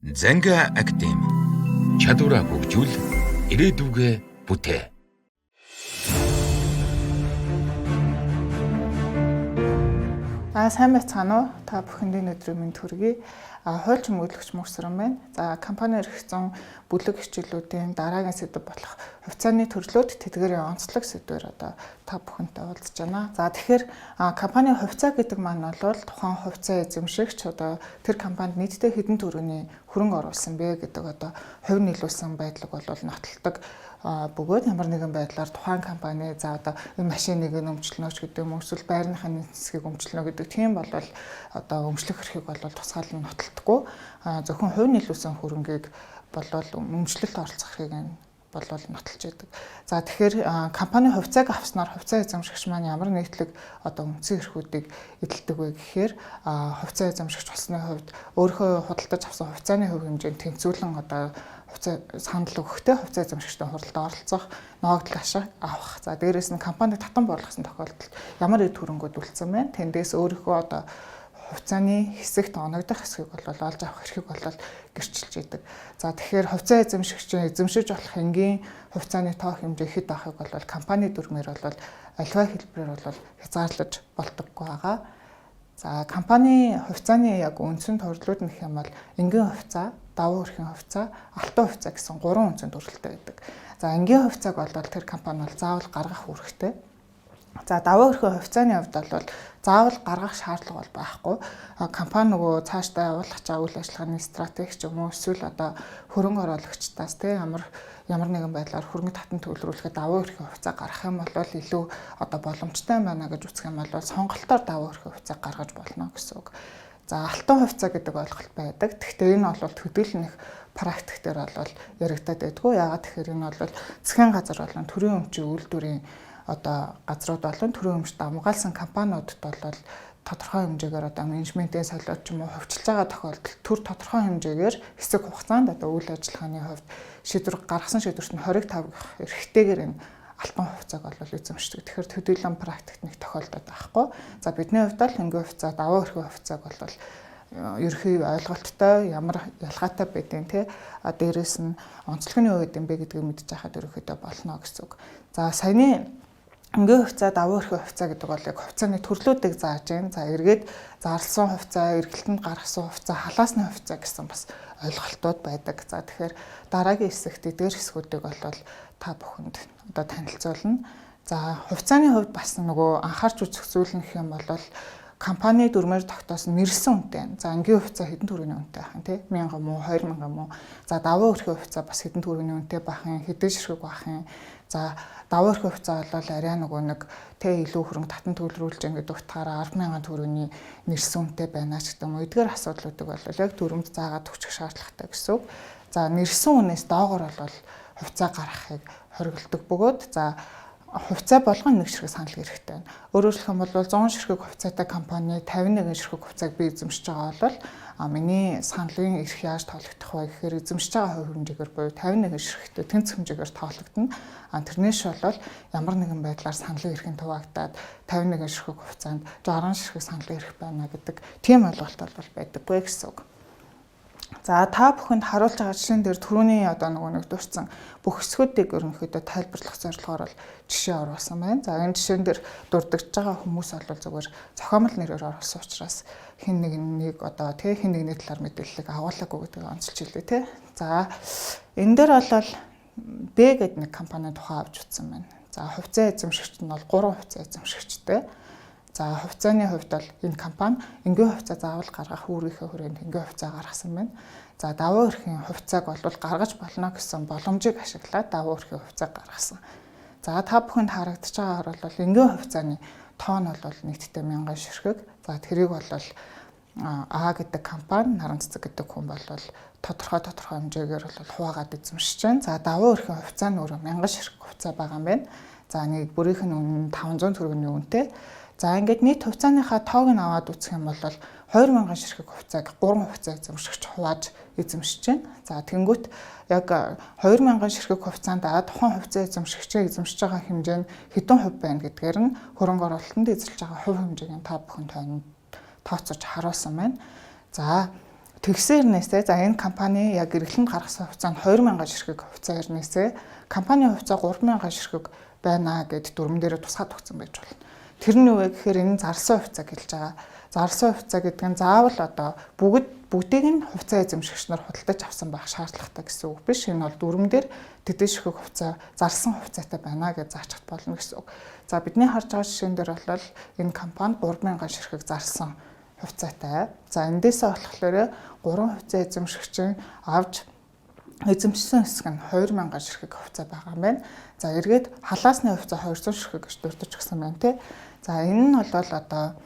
Занга Академи чадвараа хөгжүүл ирээдүгэ бүтээ. Сайн байцгаана уу? Та бүхэндээ өдрийн мэнд хүргэе. Хууль чимэглэгч Мөрсрөн байна. За компани эрхцэн бүлэг хичээлүүдийн дараагийн сэдэв болох хувьцааны төрлүүд тэдгээрийн онцлог сэдвээр та бүхэнтэй уулзж байна. За тэгэхээр компани хувьцаа гэдэг маань бол тухайн хувьцаа эзэмшигч тэр компанид нийтдээ хэдэн төгрөгийн хөрөнгө оруулсан бэ гэдэг хувь нийлүүлсэн байдлыг бол нотолдог. Бөгөөд ямар нэгэн байдлаар тухайн компани энэ машиныг өмчлөнө ч гэдэг юм уу, эсвэл байрныхаа нийцгийг өмчлөнө гэдэг тийм бол өмчлөх эрхийг бол тусгаал нь нотолдоггүй. Зөвхөн хувь нийлүүлсэн хөрөнгийг бол өмчлөлт оролцох эрхийг бол нотолж байдаг. За тэгэхээр компани хувьцааг авснаар хувьцаа эзэмшигч маань ямар нийтлэг үндсэн эрхүүдийг эдэлдэг вэ гэхээр хувьцаа эзэмшигч болсны хувьд өөрийнхөө худалдаж авсан хувьцааны хувь хэмжээнд тэнцвүүлэн хувьцаа санал өгөхтэй хувьцаа эзэмшигчтэй хуралдаа оролцох, ногдол ашиг авах. За дээрээс нь компани татан буурлахсан тохиолдолд ямар эд хөрөнгөд үлдсэн байна. Тэндээс өөрийнхөө хувьцааны хэсэгт оногдох хэсгийг бол олж авах эрхийг бол гэрчилж идэг. За тэгэхээр хувьцаа эзэмшигчийн эзэмшиж болох энгийн хувьцааны тоо хэмжээ хэд авахыг бол компани дүрмээр бол аливаа хэлбэрээр бол хязгаарлаж болдоггүй байгаа. За компани хувьцааны яг үндсэн төрлүүд нь гэх юм бол энгийн хувьцаа, давуу эрхийн хувьцаа, алтан хувьцаа гэсэн 3 үндсэн төрөлтэй байдаг. За энгийн хувьцааг бол тэр компани бол заавал гаргах үүрэгтэй. За давуу эрхийн хувьцааны хувьд бол заавал гаргах шаардлага бол байхгүй. Компани нөгөө цаашдаа явуулах үйл ажиллагааны стратеги ч юм уу, эсвэл хөрөнгө оруулагчдаас ямар нэгэн байдлаар хөрөнгө татан төлрүүлэхэд давуу эрхийн хувьцаа гаргах юм бол илүү боломжтой байна гэж үзэх юм бол сонголтоор давуу эрхийн хувьцаа гаргаж болно гэсэн үг. За алтан хувьцаа гэдэг ойлголт байдаг. Гэхдээ энэ бол төдийлнөх практик дээр бол яригдаад байдгүй. Яагаад тэгэхээр энэ бол засгийн газар болон төрийн өмчийн үйлдвэрийн газрууд болон төрийн өмчт хамгаалсан компаниудад бол тодорхой хэмжээгээр менежментийн солиод ч юм уу хувьчилж байгаа тохиолдолд төр тодорхой хэмжээгээр хэсэг хугацаанд үйл ажиллагааны хувьд гаргасан шийдвэрт нь 25 эрхтэйгээр энэ алтан хувьцааг бол эзэмшдэг. Тэгэхээр төдийлөн практикт нэг тохиолдоод байхгүй. За бидний хувьд л энгийн хувьцаа, давуу эрхийн хувьцааг бол ерхий ойлголттой ямар ялгаатай байдیں۔ Дээрээс нь онцлогны үед юм бэ гэдгийг мэдж байхад ерөөхдөө болно гэсэн үг. За саяны энгийн хувьцаа, давуу эрхийн хувьцаа гэдэг бол яг хувьцааны төрлүүдийг зааж байна. За эргээд зарласан хувьцаа, эргэлтэнд гаргасан хувьцаа, халаасны хувьцаа гэсэн бас ойлголтууд байдаг. За тэгэхээр дараагийн хэсэгт эдгээр хэсгүүдийг бол та бүхэнд танилцуулна. За хувьцааны хувьд бас нөгөө анхаарч үзэх зүйл нь гэх юм бол компани дүрмээр тогтоосон нэрсэн үнэтэй. За энгийн хувьцаа хэдэн төгрөгийн үнэтэй байх юм, 1000 юм уу, 2000 юм уу. За давуу эрхийн хувьцаа бас хэдэн төгрөгийн үнэтэй байх юм, хэдэн ширхэг байх юм. За давуу эрхийн хувьцаа бол арай нөгөө илүү хөрөнгө татан төлрүүлж ингээд утгаараа 100000 төгрөгийн нэрсэн үнэтэй байна ч гэдэг юм уу. Эдгээр асуудлуудыг бол яг дүрмд заагаад өгчих шаардлагатай гэсэн үг. За нэрсэн үнээс доогоор бол хувьцаа гаргахыг хориглодог бөгөөд за хувьцаа болгоно нэг ширхэг санал хэрэгтэй байна. Өөрөөр хэлэх юм бол 100 ширхэг хувьцаатай компани 51 ширхэг хувьцааг би эзэмшиж байгаа бол миний саналын эрх яаж тоологдох вэ гэхээр эзэмшиж байгаа хувь хэмжээгээр буюу 51 ширхэгтэй тэнцэх хэмжээгээр тоологдно. Тэрнээс бол ямар нэгэн байдлаар саналын эрхийн хуваагдаад 51 ширхэг хувьцаанд 60 ширхэг саналын эрх байна гэдэг тийм ойлголт бол байдаггүй гэсэн үг. За та бүхэнд харуулж байгаа жишээн дээр түрүүний нэг дурдсан бүх хэсгүүдийг ерөнхийдөө тайлбарлах зорилгоор бол жишээ оруулсан байна. За энэ жишээн дээр дурдж байгаа хүмүүс бол зүгээр зохиомол нэрээр оруулсан учраас хин нэгний талаар мэдээллийг агуулаагүй гэдгийг онцолж хэлээ. За энэ дээр бол Б гэдэг нэг компани тухай авч утсан байна. За хувьцаа эзэмшигч нь бол 3 хувьцаа эзэмшигчтэй. За хувьцааны хувьд бол энэ компани энгийн хувьцаа заавал гаргах үүрийнхээ хүрээнд энгийн хувьцаа гаргасан байна. За давуу эрхийн хувьцааг бол гаргаж болно гэсэн боломжийг ашиглаад давуу эрхийн хувьцааг гаргасан. За та бүхэнд харагдаж байгаагаар бол энгийн хувьцааны тоо нь бол нийтдээ 1000 ширхэг. За тэрийг бол А гэдэг компани, наран цэцэг гэдэг хүн бол тодорхой хэмжээгээр бол хуваагаад эзэмшиж байна. За давуу эрхийн хувьцаа нь өөрөө 1000 ширхэг хувьцаа байгаа юм байна. За нэг бүрийнх нь үнэ 500 төгрөгийн үнэтэй. За ингээд нийт хувьцааныхаа тоог нь аваад үзэх юм бол 2000 ширхэг хувьцааг 3 хувьцаа эзэмшигч хувааж эзэмшиж байна. За тэнгуут яг 2000 ширхэг хугацаанд тухайн хувьцаа эзэмшигчээ эзэмшиж байгаа хэмжээ нь хэдэн хувь байна гэдгээр нь хөрөнгө оруулалтанд эзэлж байгаа хувь хэмжээгийн та бүхэн тооцож харуулсан байна. За Тэгсэрнээсээ за энэ компани яг эргэлтэнд гаргасан хувьцаа нь 20,000 ширхэг хувьцаа ирнээсээ компанийн хувьцаа 3,000 ширхэг байна гэд дүрмэн дээр тусгаад өгсөн байж болно. Тэр нь юу вэ гэхээр энэ зарласан хувьцаа гэлж байгаа. Зарласан хувьцаа гэдэг нь заавал одоо бүгдийг нь хувьцаа эзэмшигч нар худалдаж авсан байх шаардлагатай гэсэн үг биш. Энэ бол дүрмэн дээр тэдэн ширхэг хувьцаа зарласан хувьцаатай байна гэж заачихт болно гэсэн үг. За бидний харж байгаа жишээн дээр бол энэ компани 3,000 ширхэг зарсан хувьцаатай. За эндээсээ болохоор 3 хувьцаа эзэмшигчин авч эзэмшсэн хэсэг нь 2,000 ширхэг хувьцаа байгаа юм байна. За эргээд халаасны хувьцаа 200 ширхэг гэж дурдж өгсөн байна тий. За энэ нь бол одоо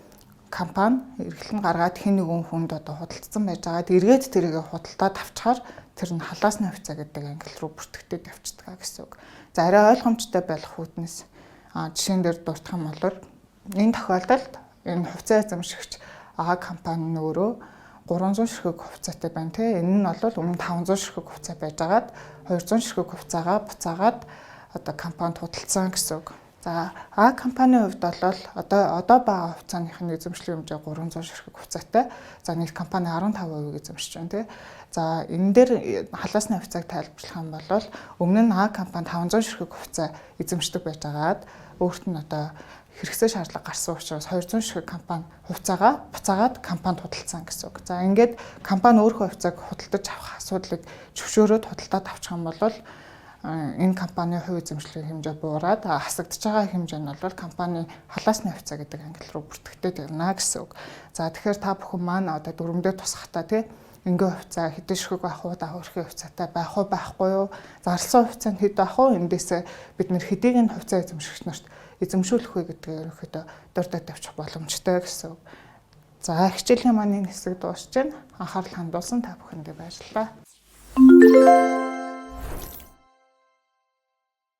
компани эргэлэн гаргаад хэн нэгэн хүнд одоо худалдсан байж байгаад эргээд тэрийг худалдаад авчихаар тэр нь халаасны хувьцаа гэдэг англи руу бүртгэгдээд явчихдаг гэсэн үг. За арай ойлгомжтой байх үүднээс жишээн дээр дурдах юм бол энэ тохиолдолд энэ хувьцаа эзэмшигч компани нь өөрөө 300 ширхэг хувьцаатай байна тий. Энэ нь бол өмнө 500 ширхэг хувьцаа байжгаад 200 ширхэг хувьцаагаа буцаагаад одоо компанид худалдсан гэсэн үг. За компанийн хувьд бол одоо байгаа хувьцааныхны эзэмшлийн хэмжээ 300 ширхэг хувьцаатай. За нийт компани 15% эзэмшиж байна тий. За энэ дээр халаасны хувьцааг тайлбарлах юм бол өмнө нь компани 500 ширхэг хувьцаа эзэмшдэг байжгаад өөрт нь одоо хэрэгцээ шаардлага гарсан учраас 200 ширхэг компани хувьцаагаа буцаагаад компанид худалдсан гэсэн үг. За ингээд компани өөрийнхөө хувьцааг худалдаж авах асуудлыг зөвшөөрөөд худалдаад авчих юм бол энэ компанийн хувь эзэмшлийн хэмжээ буураад хасагдж байгаа хэмжээ нь бол компани халаасны хувьцаа гэдэг англи руу бүртгэгдээд байна гэсэн үг. За тэгэхээр та бүхэн маань одоо дүрмдээ тусахтаа тий ингээ хувьцаа хэдэн ширхэг байх уу, давхархын хувьцаатай байх уу байхгүй юу, зарласан хувьцаа нь хэд байх уу, эндээсээ бид нэр хэдийг нь хувьцаа эзэмшигч нарт эзэмшүүлэх вэ гэдгээ ерөнхийдөө дурдаад тавьчих боломжтой гэсэн үг. За хичээлийн маань энэ хэсэг дуусч байна. Анхаарал хандуулсан та бүхэндээ баярлалаа.